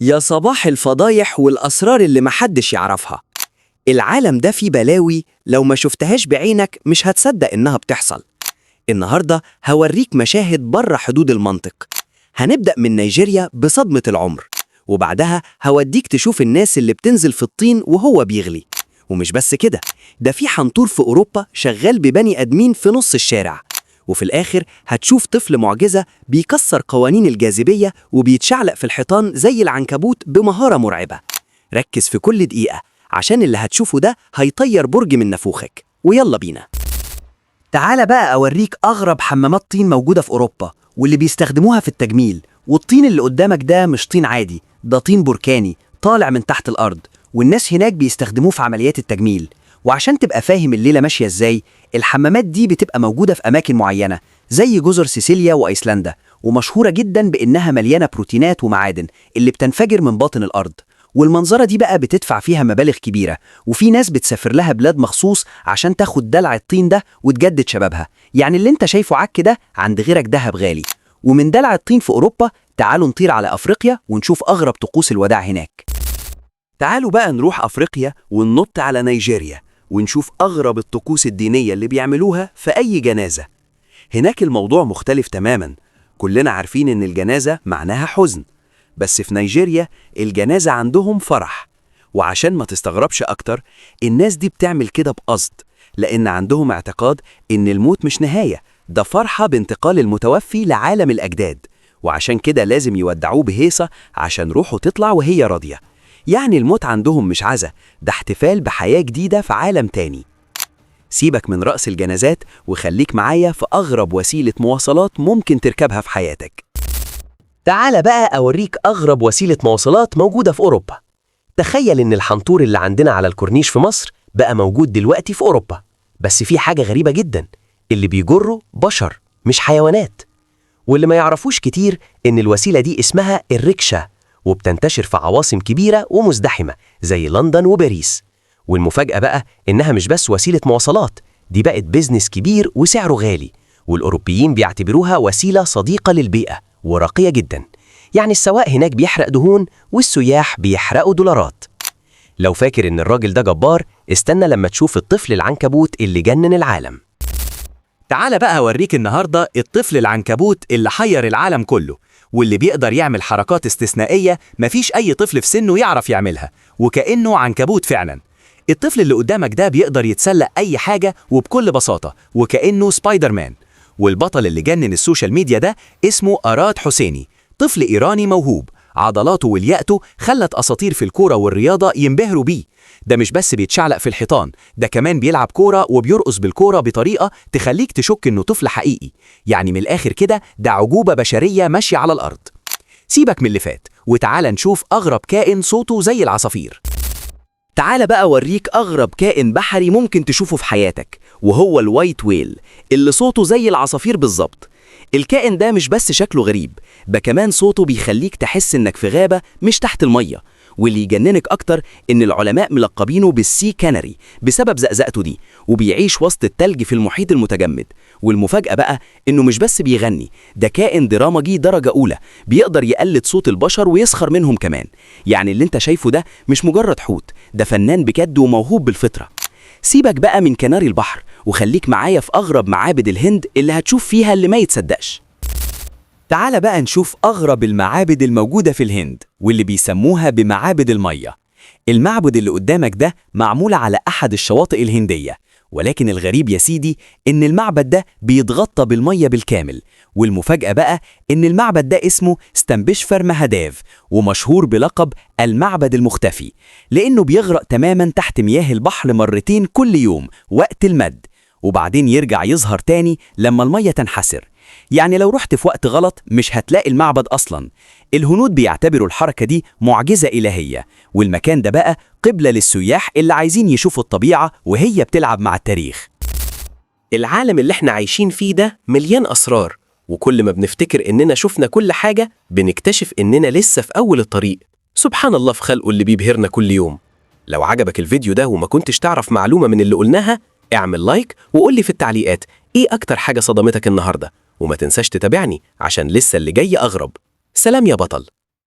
يا صباح الفضايح والأسرار اللي محدش يعرفها. العالم ده فيه بلاوي لو ما شفتهاش بعينك مش هتصدق إنها بتحصل. النهاردة هوريك مشاهد بره حدود المنطق. هنبدأ من نيجيريا بصدمة العمر، وبعدها هوديك تشوف الناس اللي بتنزل في الطين وهو بيغلي. ومش بس كده، ده في حنطور في أوروبا شغال ببني أدمين في نص الشارع. وفي الآخر هتشوف طفل معجزة بيكسر قوانين الجاذبية وبيتشعلق في الحيطان زي العنكبوت بمهارة مرعبة. ركز في كل دقيقة عشان اللي هتشوفه ده هيطير برج من نافوخك. ويلا بينا. تعال بقى أوريك أغرب حمامات طين موجودة في أوروبا واللي بيستخدموها في التجميل. والطين اللي قدامك ده مش طين عادي، ده طين بركاني طالع من تحت الأرض، والناس هناك بيستخدموه في عمليات التجميل. وعشان تبقى فاهم الليلة ماشية ازاي، الحمامات دي بتبقى موجودة في أماكن معينة زي جزر سيسيليا وأيسلندا، ومشهورة جدا بإنها مليانة بروتينات ومعادن اللي بتنفجر من باطن الأرض. والمنظرة دي بقى بتدفع فيها مبالغ كبيرة، وفي ناس بتسافر لها بلاد مخصوص عشان تاخد دلع الطين ده وتجدد شبابها. يعني اللي انت شايفه عك ده عند غيرك دهب غالي. ومن دلع الطين في أوروبا تعالوا نطير على أفريقيا ونشوف أغرب طقوس الوداع هناك. تعالوا بقى نروح أفريقيا وننط على نيجيريا ونشوف أغرب الطقوس الدينية اللي بيعملوها في أي جنازة. هناك الموضوع مختلف تماماً. كلنا عارفين إن الجنازة معناها حزن، بس في نيجيريا الجنازة عندهم فرح. وعشان ما تستغربش أكتر، الناس دي بتعمل كده بقصد، لأن عندهم اعتقاد إن الموت مش نهاية، ده فرحة بانتقال المتوفي لعالم الأجداد. وعشان كده لازم يودعوه بهيصة عشان روحه تطلع وهي راضية. يعني الموت عندهم مش عزا، ده احتفال بحياة جديدة في عالم تاني. سيبك من رأس الجنازات وخليك معايا في أغرب وسيلة مواصلات ممكن تركبها في حياتك. تعال بقى أوريك أغرب وسيلة مواصلات موجودة في أوروبا. تخيل إن الحنطور اللي عندنا على الكورنيش في مصر بقى موجود دلوقتي في أوروبا. بس في حاجة غريبة جدا، اللي بيجروا بشر مش حيوانات. واللي ما يعرفوش كتير إن الوسيلة دي اسمها الريكشا، وبتنتشر في عواصم كبيرة ومزدحمة زي لندن وباريس. والمفاجأة بقى إنها مش بس وسيلة مواصلات، دي بقت بيزنس كبير وسعره غالي، والأوروبيين بيعتبروها وسيلة صديقة للبيئة وراقية جدا. يعني السواق هناك بيحرق دهون والسياح بيحرقوا دولارات. لو فاكر إن الراجل ده جبار، استنى لما تشوف الطفل العنكبوت اللي جنن العالم. تعال بقى أوريك النهاردة الطفل العنكبوت اللي حير العالم كله، واللي بيقدر يعمل حركات استثنائية مفيش أي طفل في سنه يعرف يعملها، وكأنه عنكبوت فعلا. الطفل اللي قدامك ده بيقدر يتسلق أي حاجة وبكل بساطة، وكأنه سبايدر مان. والبطل اللي جنن السوشيال ميديا ده اسمه أراد حسيني، طفل إيراني موهوب. عضلاته ولياقته خلت أساطير في الكورة والرياضة ينبهروا بيه. ده مش بس بيتشعلق في الحيطان، ده كمان بيلعب كورة وبيرقص بالكورة بطريقة تخليك تشك إنه طفل حقيقي. يعني من الآخر كده ده عجوبة بشرية ماشية على الأرض. سيبك من اللي فات وتعال نشوف أغرب كائن صوته زي العصافير. تعال بقى أوريك أغرب كائن بحري ممكن تشوفه في حياتك، وهو الوايت ويل اللي صوته زي العصافير بالظبط. الكائن ده مش بس شكله غريب، ده كمان صوته بيخليك تحس إنك في غابة مش تحت المية. واللي يجننك أكتر إن العلماء ملقبينه بالسي كانري بسبب زقزقته دي، وبيعيش وسط التلج في المحيط المتجمد. والمفاجأة بقى إنه مش بس بيغني، ده كائن درامجي درجة أولى، بيقدر يقلد صوت البشر ويسخر منهم كمان. يعني اللي انت شايفه ده مش مجرد حوت، ده فنان بجد وموهوب بالفطرة. سيبك بقى من كناري البحر وخليك معايا في أغرب معابد الهند اللي هتشوف فيها اللي ما يتصدقش. تعال بقى نشوف أغرب المعابد الموجودة في الهند، واللي بيسموها بمعابد المية. المعبد اللي قدامك ده معمول على أحد الشواطئ الهندية، ولكن الغريب يا سيدي إن المعبد ده بيتغطى بالمية بالكامل. والمفاجأة بقى إن المعبد ده اسمه ستامبشفر مهاديف، ومشهور بلقب المعبد المختفي، لأنه بيغرق تماما تحت مياه البحر مرتين كل يوم وقت المد، وبعدين يرجع يظهر تاني لما المية تنحسر. يعني لو رحت في وقت غلط مش هتلاقي المعبد أصلاً. الهنود بيعتبروا الحركة دي معجزة إلهية، والمكان ده بقى قبلة للسياح اللي عايزين يشوفوا الطبيعة وهي بتلعب مع التاريخ. العالم اللي احنا عايشين فيه ده مليان أسرار، وكل ما بنفتكر إننا شفنا كل حاجة بنكتشف إننا لسه في أول الطريق. سبحان الله في خلقه اللي بيبهرنا كل يوم. لو عجبك الفيديو ده وما كنتش تعرف معلومة من اللي قلناها، اعمل لايك وقولي في التعليقات إيه أكتر حاجة صدمتك النهاردة. وما تنساش تتابعني عشان لسه اللي جاي أغرب. سلام يا بطل.